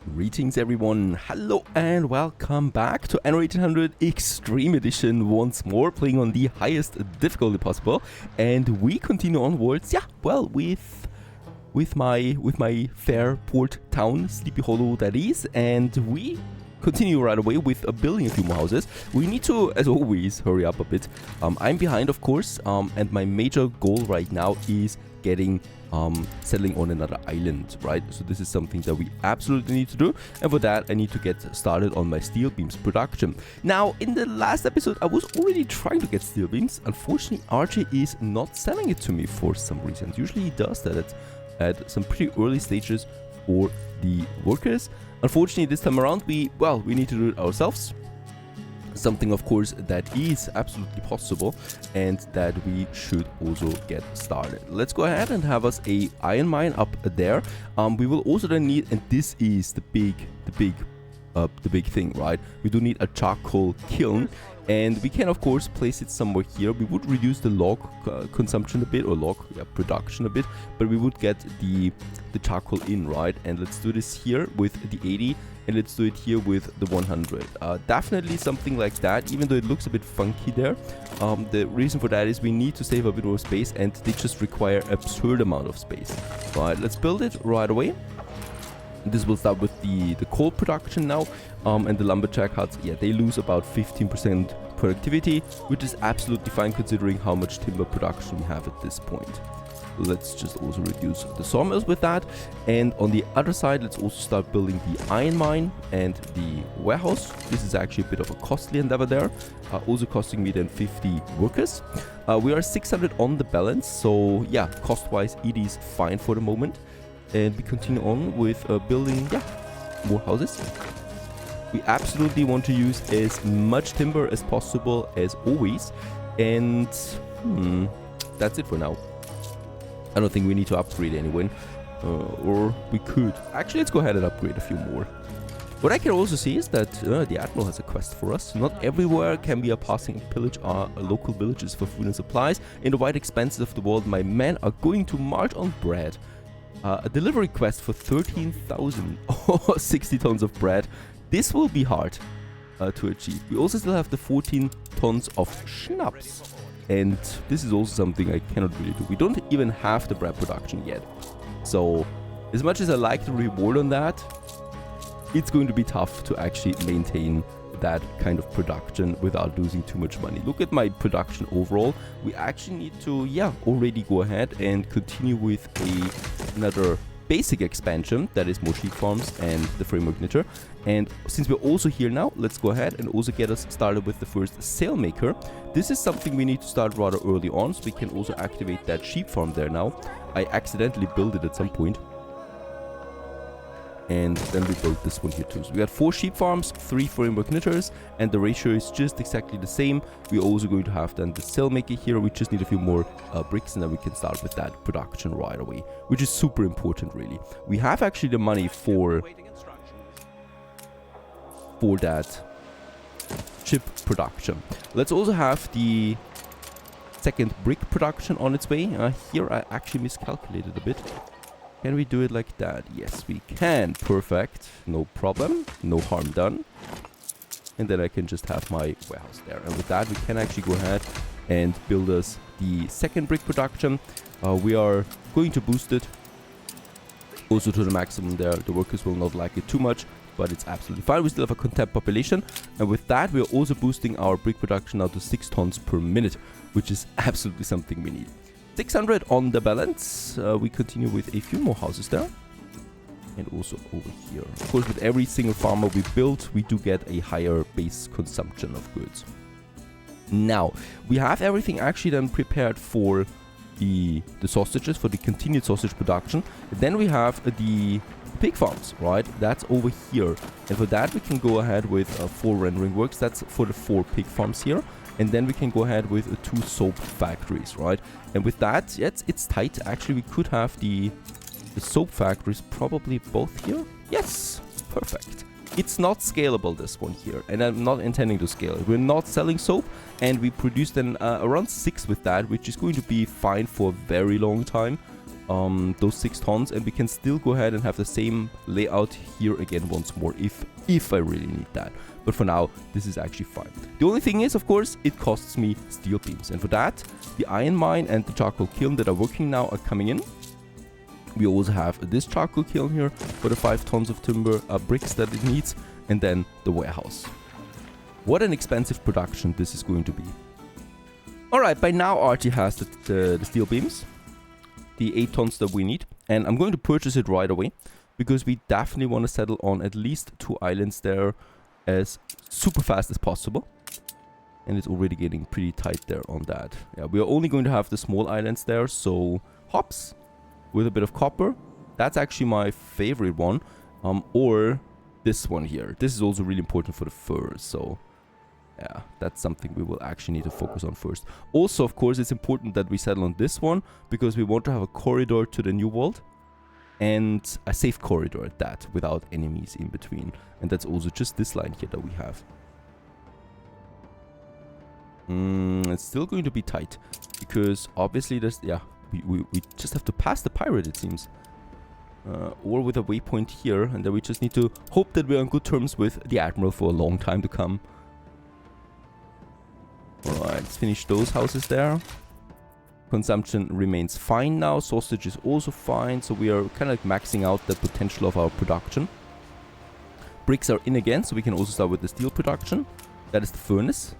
Greetings everyone, hello and welcome back to Anno 1800 Extreme Edition once more, playing on the highest difficulty possible, and we continue onwards, with my fair port town, Sleepy Hollow that is, and we continue right away with building a few more houses. We need to, as always, hurry up a bit. I'm behind, of course, and my major goal right now is getting settling on another island, right? So this is something that we absolutely need to do, and for that I need to get started on my steel beams production. Now, in the last episode I was already trying to get steel beams. Unfortunately, Archie is not selling it to me for some reason. Usually he does that at some pretty early stages for the workers. Unfortunately, this time around we need to do it ourselves. Something, of course, that is absolutely possible and that we should also get started. Let's go ahead and have us a iron mine up there. We will also then need, and this is the big thing, right? We do need a charcoal kiln, and we can of course place it somewhere here. We would reduce the log consumption a bit, or log production a bit, but we would get the charcoal in, right? And let's do this here with the 80, and let's do it here with the 100. Definitely something like that, even though it looks a bit funky there. The reason for that is we need to save a bit more space, and they just require absurd amount of space. Right, let's build it right away. This will start with the coal production now, and the lumberjack huts, they lose about 15% productivity, which is absolutely fine considering how much timber production we have at this point. Let's just also reduce the sawmills with that, and on the other side let's also start building the iron mine and the warehouse. This is actually a bit of a costly endeavor there, also costing me then 50 workers. We are 600 on the balance, so yeah, cost wise it is fine for the moment. And we continue on with building more houses. We absolutely want to use as much timber as possible as always, and that's it for now. I don't think we need to upgrade anyone, or we could. Actually, let's go ahead and upgrade a few more. What I can also see is that the Admiral has a quest for us. Not everywhere can be a passing pillage our local villages for food and supplies. In the wide expanses of the world, my men are going to march on bread. A delivery quest for 13,000 or 60 tons of bread. This will be hard to achieve. We also still have the 14 tons of schnapps. And this is also something I cannot really do. We don't even have the bread production yet. So, as much as I like the reward on that, it's going to be tough to actually maintain that kind of production without losing too much money. Look at my production overall. We actually need to, already go ahead and continue with another basic expansion, that is more sheep farms and the framework knitter. And since we're also here now, let's go ahead and also get us started with the first sail maker. This is something we need to start rather early on, so we can also activate that sheep farm there now. I accidentally built it at some point, and then we built this one here too. So we got 4 sheep farms, 3 framework knitters, and the ratio is just exactly the same. We're also going to have then the sail maker here. We just need a few more bricks, and then we can start with that production right away, which is super important really. We have actually the money for that ship production. Let's also have the second brick production on its way. Here I actually miscalculated a bit. Can we do it like that? Yes, we can. Perfect. No problem. No harm done. And then I can just have my warehouse there. And with that, we can actually go ahead and build us the second brick production. We are going to boost it also to the maximum there. The workers will not like it too much, but it's absolutely fine. We still have a content population. And with that, we are also boosting our brick production now to 6 tons per minute, which is absolutely something we need. 600 on the balance. We continue with a few more houses there, and also over here. Of course, with every single farmer we build, we do get a higher base consumption of goods. Now, we have everything actually then prepared for the sausages, for the continued sausage production. Then we have the pig farms, right? That's over here. And for that, we can go ahead with 4 rendering works. That's for the 4 pig farms here. And then we can go ahead with 2 soap factories, right? And with that, it's tight. Actually, we could have the soap factories probably both here. Yes, perfect. It's not scalable, this one here, and I'm not intending to scale it. We're not selling soap, and we produce then around 6 with that, which is going to be fine for a very long time. those 6 tons, and we can still go ahead and have the same layout here again once more if I really need that. But for now, this is actually fine. The only thing is, of course, it costs me steel beams, and for that, the iron mine and the charcoal kiln that are working now are coming in. We also have this charcoal kiln here for the 5 tons of timber bricks that it needs, and then the warehouse. What an expensive production this is going to be. Alright, by now Archie has the steel beams, the 8 tons that we need, and I'm going to purchase it right away because we definitely want to settle on at least 2 islands there as super fast as possible. And it's already getting pretty tight there on that. Yeah, we are only going to have the small islands there, so hops with a bit of copper. That's actually my favorite one. Or this one here. This is also really important for the fur, so yeah, that's something we will actually need to focus on first. Also, of course, it's important that we settle on this one because we want to have a corridor to the new world. And a safe corridor at that, without enemies in between. And that's also just this line here that we have. It's still going to be tight. Because obviously there's... Yeah, we just have to pass the pirate, it seems. Or with a waypoint here. And then we just need to hope that we're on good terms with the admiral for a long time to come. Alright, let's finish those houses there. Consumption remains fine now. Sausage is also fine. So we are kind of like maxing out the potential of our production. Bricks are in again, so we can also start with the steel production. That is the furnace.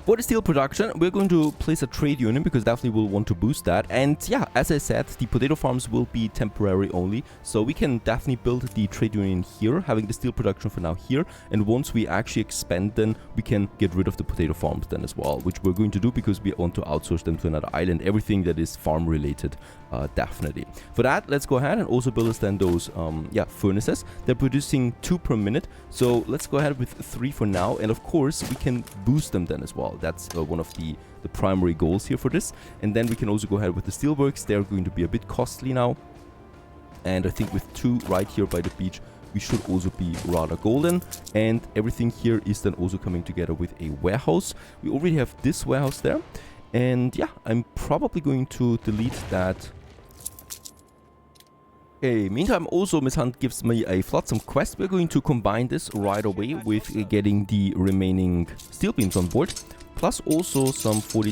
For the steel production, we're going to place a trade union because definitely we'll want to boost that. And yeah, as I said, the potato farms will be temporary only. So we can definitely build the trade union here, having the steel production for now here. And once we actually expand, then we can get rid of the potato farms then as well, which we're going to do because we want to outsource them to another island. Everything that is farm related, definitely. For that, let's go ahead and also build us then those furnaces. They're producing 2 per minute. So let's go ahead with 3 for now. And of course, we can boost them then as well. That's one of the primary goals here for this. And then we can also go ahead with the steelworks. They're going to be a bit costly now. And I think with 2 right here by the beach, we should also be rather golden. And everything here is then also coming together with a warehouse. We already have this warehouse there. And yeah, I'm probably going to delete that. Okay, meantime, also Miss Hunt gives me a flotsam quest. We're going to combine this right away with getting the remaining steel beams on board. Plus also some 40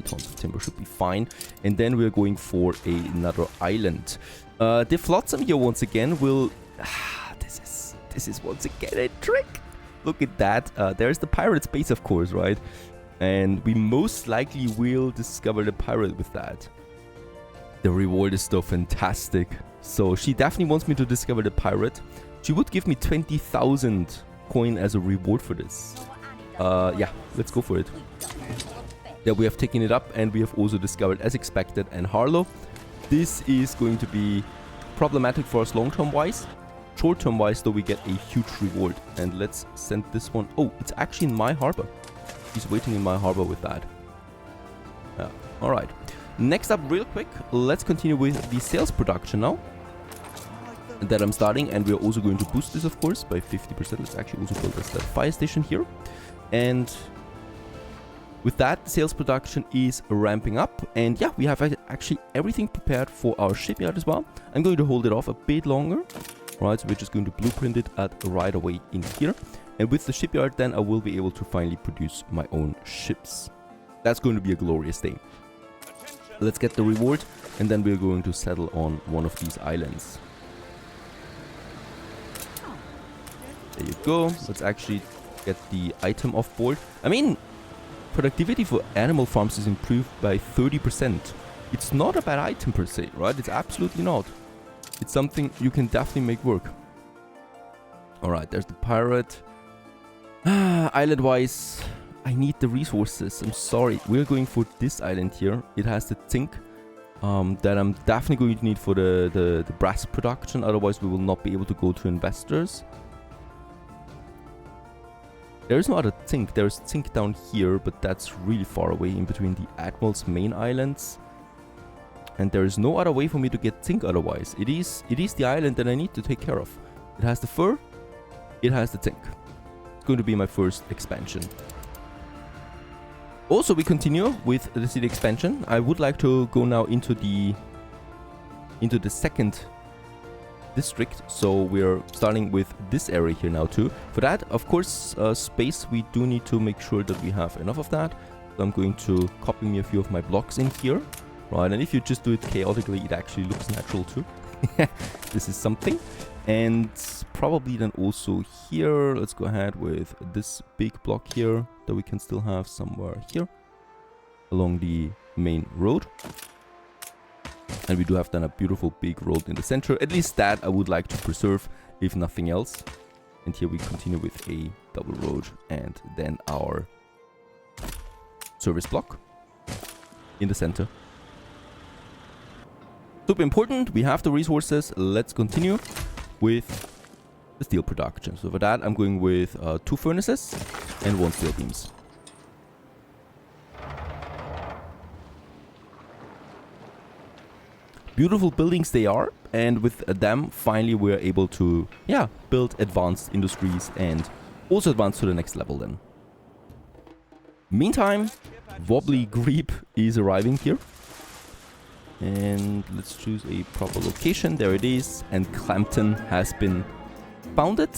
tons of timber should be fine. And then we're going for another island. The flotsam here once again will... this is once again a trick. Look at that. There's the pirate space, of course, right? And we most likely will discover the pirate with that. The reward is still fantastic. So she definitely wants me to discover the pirate. She would give me 20,000 coin as a reward for this. Yeah, let's go for it. Yeah, we have taken it up and we have also discovered, as expected, and Harlow. This is going to be problematic for us long-term wise. Short-term wise, though, we get a huge reward. And let's send this one. Oh, it's actually in my harbor. He's waiting in my harbor with that. Yeah, alright. Next up, real quick, let's continue with the sales production now that I'm starting, and we're also going to boost this, of course, by 50%. Let's actually also build this fire station here. And with that, sales production is ramping up, and yeah, we have actually everything prepared for our shipyard as well. I'm going to hold it off a bit longer. Right, so we're just going to blueprint it right away in here. And with the shipyard, then I will be able to finally produce my own ships. That's going to be a glorious day. Let's get the reward, and then we're going to settle on one of these islands. There you go. Let's actually get the item off board. I mean, productivity for animal farms is improved by 30%. It's not a bad item per se, right? It's absolutely not. It's something you can definitely make work. Alright, there's the pirate. Island-wise, I need the resources. I'm sorry. We're going for this island here. It has the zinc that I'm definitely going to need for the brass production. Otherwise, we will not be able to go to investors. There is no other zinc. There's zinc down here, but that's really far away in between the Admiral's main islands. And there is no other way for me to get zinc otherwise. It is the island that I need to take care of. It has the fur. It has the zinc. It's going to be my first expansion. Also, we continue with the city expansion. I would like to go now into the into the second district. So we're starting with this area here now too. For that, of course, space, we do need to make sure that we have enough of that. So I'm going to copy me a few of my blocks in here. Right, and if you just do it chaotically, it actually looks natural too. This is something. And probably then also here, let's go ahead with this big block here that we can still have somewhere here along the main road. And we do have then a beautiful big road in the center. At least that I would like to preserve, if nothing else. And here we continue with a double road and then our service block in the center. Super important, we have the resources. Let's continue with the steel production. So for that, I'm going with 2 furnaces and 1 steel beams. Beautiful buildings they are, and with them, finally we're able to, yeah, build advanced industries and also advance to the next level then. Meantime, Wobbly Grebe is arriving here. And let's choose a proper location. There it is. And Clampton has been founded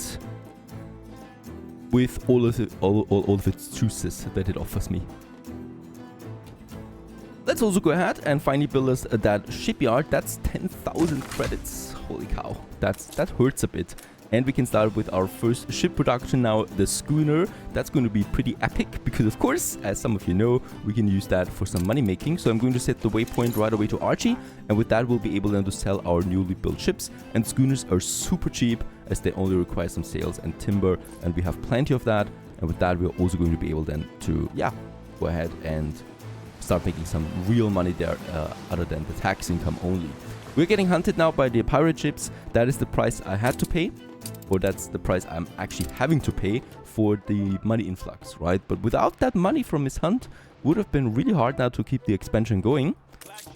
with all of its juices that it offers me. Let's also go ahead and finally build us that shipyard. That's 10,000 credits. Holy cow. That hurts a bit. And we can start with our first ship production now, the schooner. That's going to be pretty epic because, of course, as some of you know, we can use that for some money making. So I'm going to set the waypoint right away to Archie. And with that, we'll be able then to sell our newly built ships. And schooners are super cheap as they only require some sails and timber. And we have plenty of that. And with that, we're also going to be able then to, yeah, go ahead and start making some real money there other than the tax income only. We're getting hunted now by the pirate ships. That is the price I had to pay. Or that's the price I'm actually having to pay for the money influx, right? But without that money from his hunt, would have been really hard now to keep the expansion going.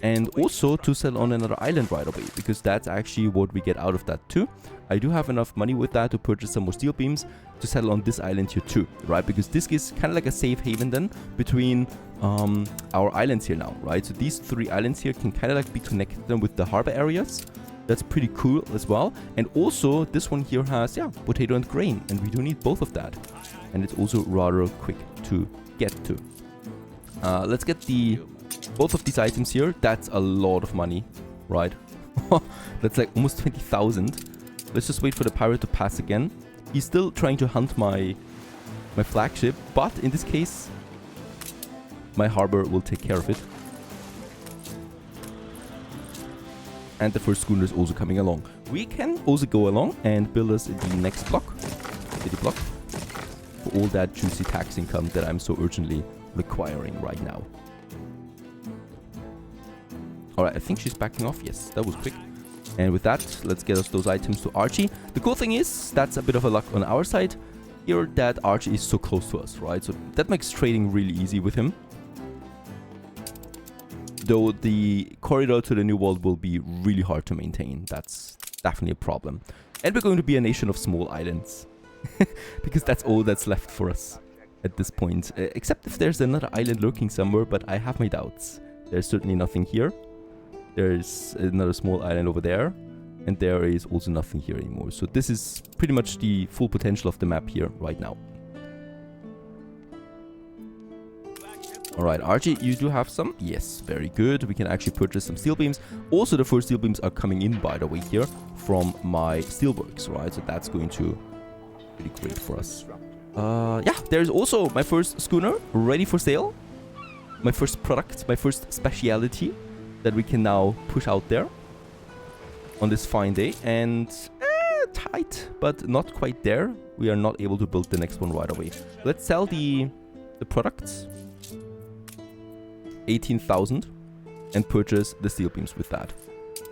And also to sell on another island right away, because that's actually what we get out of that too. I do have enough money with that to purchase some more steel beams to settle on this island here too, right? Because this is kind of like a safe haven then between our islands here now, right? So these 3 islands here can kind of like be connected then with the harbor areas. That's pretty cool as well. And also this one here has, yeah, potato and grain, and we do need both of that. And it's also rather quick to get to. Let's get both of these items here. That's a lot of money, right? That's like almost 20,000. Let's just wait for the pirate to pass again. He's still trying to hunt my flagship, but in this case, my harbor will take care of it. And the first schooner is also coming along. We can also go along and build us the next block, city block, for all that juicy tax income that I'm so urgently requiring right now. Alright, I think she's backing off. Yes, that was quick. And with that, let's get us those items to Archie. The cool thing is, that's a bit of a luck on our side here that Archie is so close to us, right? So that makes trading really easy with him. Though the corridor to the New World will be really hard to maintain. That's definitely a problem. And we're going to be a nation of small islands. Because that's all that's left for us at this point. Except if there's another island lurking somewhere, but I have my doubts. There's certainly nothing here. There's another small island over there. And there is also nothing here anymore. So this is pretty much the full potential of the map here right now. Alright, Archie, you do have some? Yes, very good. We can actually purchase some steel beams. Also, the first steel beams are coming in, by the way, here from my steelworks, right? So that's going to be really great for us. Yeah, there's also my first schooner ready for sale. My first product, my first speciality that we can now push out there on this fine day. And tight, but not quite there. We are not able to build the next one right away. Let's sell the products. 18,000 and purchase the steel beams with that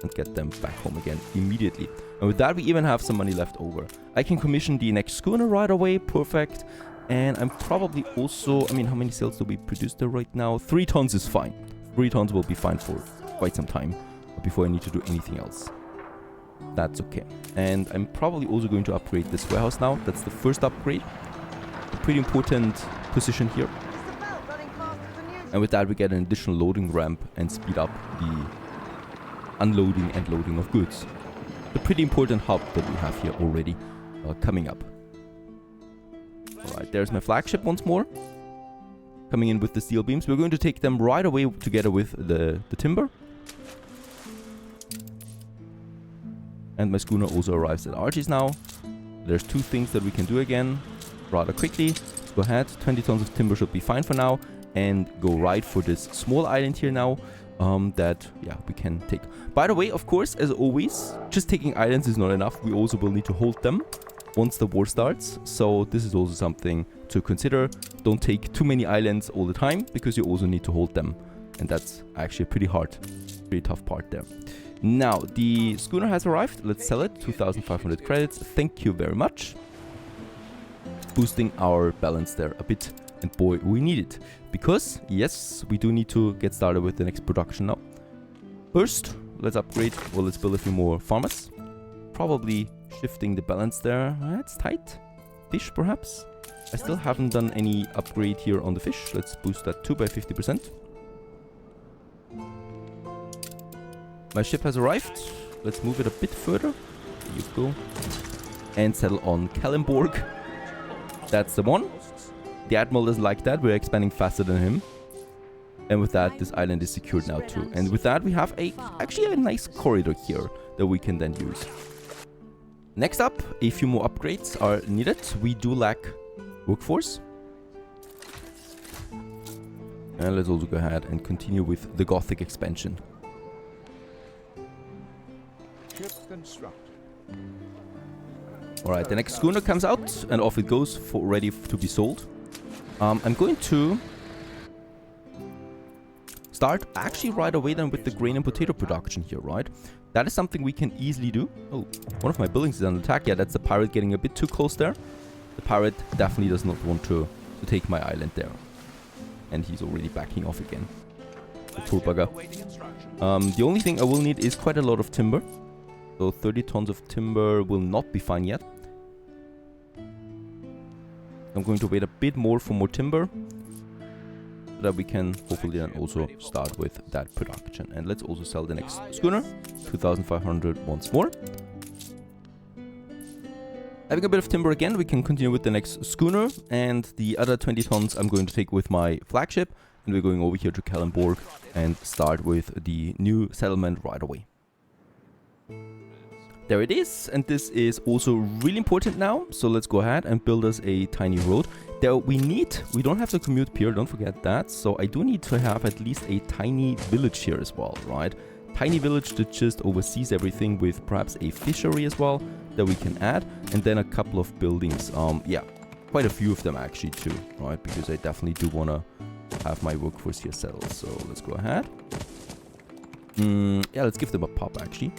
and get them back home again immediately. And with that, we even have some money left over. I can commission the next schooner right away. Perfect. And I'm probably also, I mean, how many sails do we produce there right now? 3 tons is fine. 3 tons will be fine for quite some time before I need to do anything else. That's okay. And I'm probably also going to upgrade this warehouse now. That's the first upgrade. A pretty important position here. And with that, we get an additional loading ramp and speed up unloading and loading of goods. The pretty important hub that we have here already coming up. Alright, there's my flagship once more. Coming in with the steel beams. We're going to take them right away together with the timber. And my schooner also arrives at Archie's now. There's two things that we can do again rather quickly. Go ahead, 20 tons of timber should be fine for now. And go right for this small island here now. That, yeah, we can take. By the way, of course, as always, just taking islands is not enough. We also will need to hold them once the war starts. So this is also something to consider. Don't take too many islands all the time, because you also need to hold them. And that's actually pretty tough part there. Now, the schooner has arrived. Let's sell it. 2,500 credits. Thank you very much. Boosting our balance there a bit. And boy, we need it. Because, yes, we do need to get started with the next production now. First, let's upgrade. Well, let's build a few more farmers. Probably shifting the balance there. It's tight. Fish, perhaps. I still haven't done any upgrade here on the fish. Let's boost that too by 50%. My ship has arrived. Let's move it a bit further. There you go. And settle on Kallenborg. That's the one. The Admiral doesn't like that. We're expanding faster than him. And with that, this island is secured now too. And with that, we have actually a nice corridor here that we can then use. Next up, a few more upgrades are needed. We do lack workforce. And let's also go ahead and continue with the Gothic expansion. Alright, the next schooner comes out and off it goes, ready to be sold. I'm going to start actually right away then with the grain and potato production here, right? That is something we can easily do. Oh, one of my buildings is under attack. Yeah, that's the pirate getting a bit too close there. The pirate definitely does not want to take my island there. And he's already backing off again. The poor bugger. The only thing I will need is quite a lot of timber. So 30 tons of timber will not be fine yet. I'm going to wait a bit more for more timber, so that we can hopefully then also start with that production. And let's also sell the next schooner. 2,500 once more. Having a bit of timber again, we can continue with the next schooner. And the other 20 tons I'm going to take with my flagship. And we're going over here to Kallenborg and start with the new settlement right away. There it is, and this is also really important now. So let's go ahead and build us a tiny road. We don't have to commute pier, don't forget that. So I do need to have at least a tiny village here as well, right? Tiny village that just oversees everything, with perhaps a fishery as well that we can add. And then a couple of buildings. Yeah, quite a few of them actually too, right? Because I definitely do want to have my workforce here settled. So let's go ahead. Yeah, let's give them a pub actually.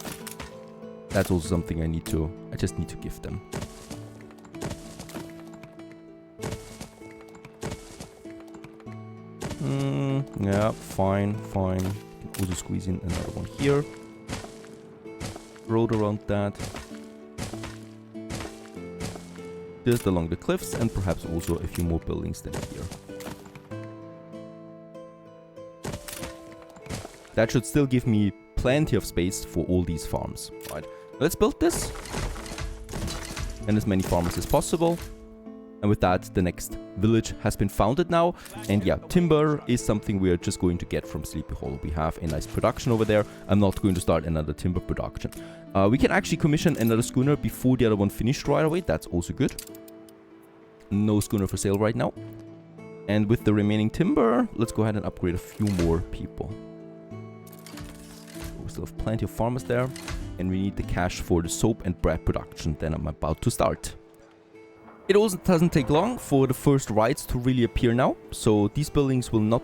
That's also something I just need to give them. Yeah, fine. Also squeeze in another one here. Road around that. Just along the cliffs, and perhaps also a few more buildings than here. That should still give me plenty of space for all these farms, right? Let's build this. And as many farmers as possible. And with that, the next village has been founded now. And yeah, timber is something we are just going to get from Sleepy Hollow. We have a nice production over there. I'm not going to start another timber production. We can actually commission another schooner before the other one finished right away. That's also good. No schooner for sale right now. And with the remaining timber, let's go ahead and upgrade a few more people. We still have plenty of farmers there. And we need the cash for the soap and bread production that I'm about to start. It also doesn't take long for the first rights to really appear now. So these buildings will not,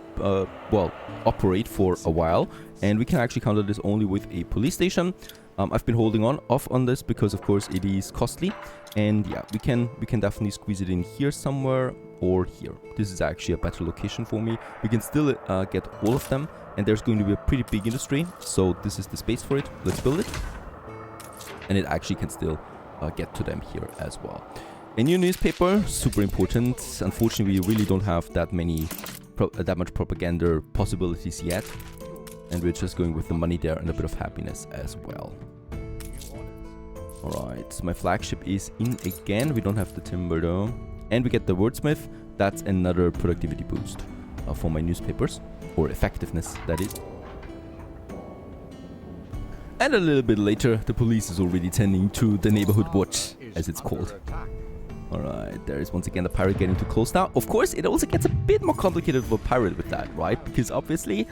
operate for a while. And we can actually counter this only with a police station. I've been holding off on this because, of course, it is costly. And yeah, we can definitely squeeze it in here somewhere or here. This is actually a better location for me. We can still get all of them. And there's going to be a pretty big industry. So this is the space for it. Let's build it. And it actually can still get to them here as well. A new newspaper, super important. Unfortunately, we really don't have that much propaganda possibilities yet. And we're just going with the money there and a bit of happiness as well. Alright, so my flagship is in again. We don't have the timber though. And we get the wordsmith. That's another productivity boost for my newspapers. Or effectiveness, that is. And a little bit later, the police is already tending to the neighborhood watch, as it's called. Alright, there is once again the pirate getting too close now. Of course, it also gets a bit more complicated for a pirate with that, right? Because obviously,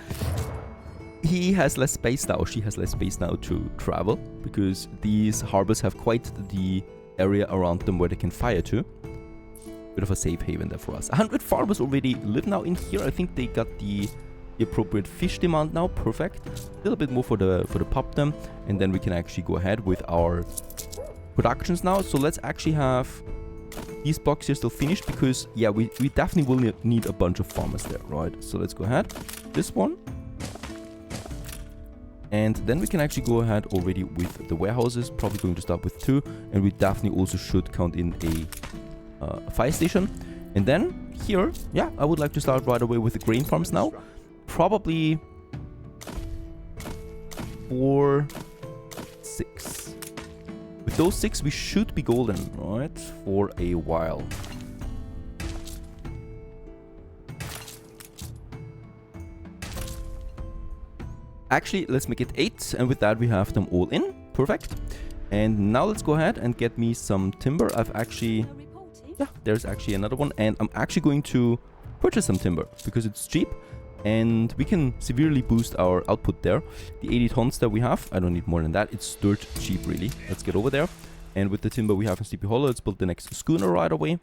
he has less space now, she has less space now to travel. Because these harbors have quite the area around them where they can fire to. Bit of a safe haven there for us. 100 farmers already live now in here. I think they got the appropriate fish demand now. Perfect. A little bit more for the pub them. And then we can actually go ahead with our productions now. So let's actually have these blocks here still finished, because yeah, we definitely will need a bunch of farmers there, right? So let's go ahead. This one. And then we can actually go ahead already with the warehouses. Probably going to start with 2. And we definitely also should count in a fire station. And then here, yeah, I would like to start right away with the grain farms now. Probably 4, 6. With those 6, we should be golden, right? For a while. Actually, let's make it 8. And with that, we have them all in. Perfect. And now let's go ahead and get me some timber. I've actually... yeah, there's actually another one. And I'm actually going to purchase some timber because it's cheap. And we can severely boost our output there. The 80 tons that we have, I don't need more than that. It's dirt cheap, really. Let's get over there. And with the timber we have in Sleepy Hollow, let's build the next schooner right away.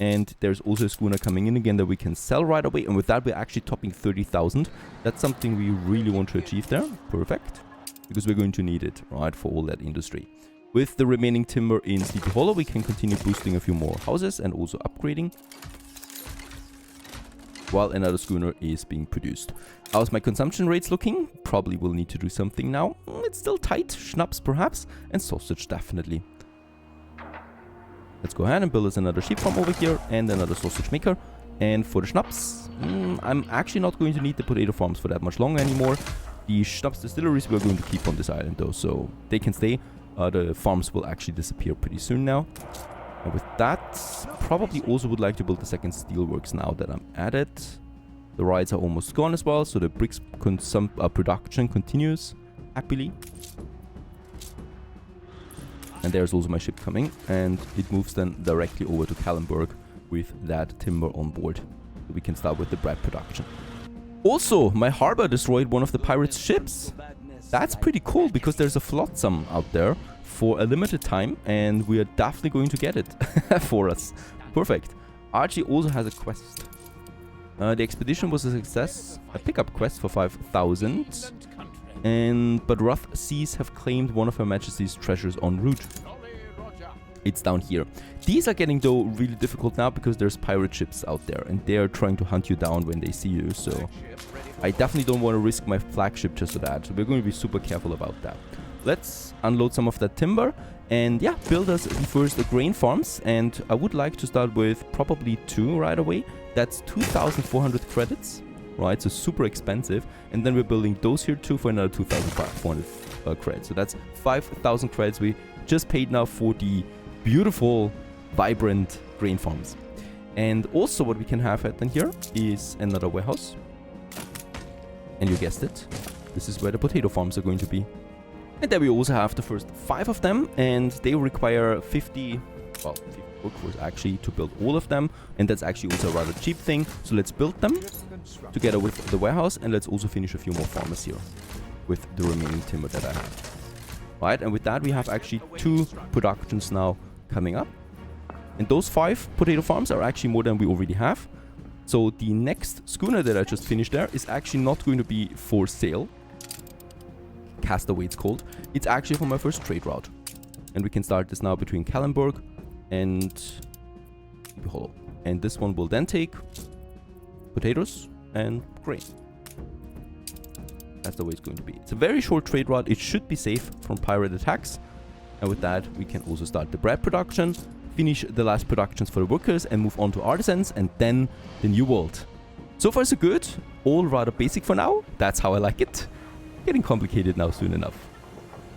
And there's also a schooner coming in again that we can sell right away. And with that, we're actually topping 30,000. That's something we really want to achieve there. Perfect. Because we're going to need it, right, for all that industry. With the remaining timber in Sleepy Hollow, we can continue boosting a few more houses and also upgrading, while another schooner is being produced. How's my consumption rates looking? Probably will need to do something now. It's still tight. Schnapps perhaps, and sausage definitely. Let's go ahead and build us another sheep farm over here and another sausage maker. And for the schnapps, I'm actually not going to need the potato farms for that much longer anymore. The schnapps distilleries we're going to keep on this island though, so they can stay. The farms will actually disappear pretty soon now. And with that, probably also would like to build the second steelworks now that I'm at it. The rides are almost gone as well, so the bricks production continues happily. And there's also my ship coming, and it moves then directly over to Kallenberg with that timber on board. So we can start with the bread production. Also, my harbor destroyed one of the pirates' ships. That's pretty cool, because there's a flotsam out there for a limited time, and we are definitely going to get it for us. Perfect. Archie also has a quest. The expedition was a success. A pickup quest for 5,000. But rough seas have claimed one of Her Majesty's treasures en route. It's down here. These are getting, though, really difficult now because there's pirate ships out there and they're trying to hunt you down when they see you. So I definitely don't want to risk my flagship just for that. So we're going to be super careful about that. Let's unload some of that timber and yeah, build us the first grain farms. And I would like to start with probably 2 right away. That's 2,400 credits. Right, so super expensive. And then we're building those here too for another 2,500 credits. So that's 5,000 credits we just paid now for the beautiful, vibrant grain farms. And also what we can have then here is another warehouse. And you guessed it, this is where the potato farms are going to be. And then we also have the first 5 of them, and they require 50 workforce actually to build all of them, and that's actually also a rather cheap thing. So let's build them together with the warehouse, and let's also finish a few more farmers here with the remaining timber that I have. Right, and with that we have actually 2 productions now coming up, and those 5 potato farms are actually more than we already have. So the next schooner that I just finished there is actually not going to be for sale. Castaway it's called. It's actually for my first trade route, and we can start this now between Kallenberg and Hollow. And this one will then take potatoes and grain. That's the way it's going to be. It's a very short trade route. It should be safe from pirate attacks. And with that, we can also start the bread production, finish the last productions for the workers, and move on to artisans, and then the new world. So far so good, all rather basic for now, that's how I like it. Getting complicated now soon enough.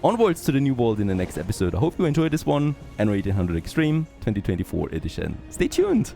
Onwards to the new world in the next episode. I hope you enjoyed this one. Anno 1800 Extreme 2024 edition. Stay tuned!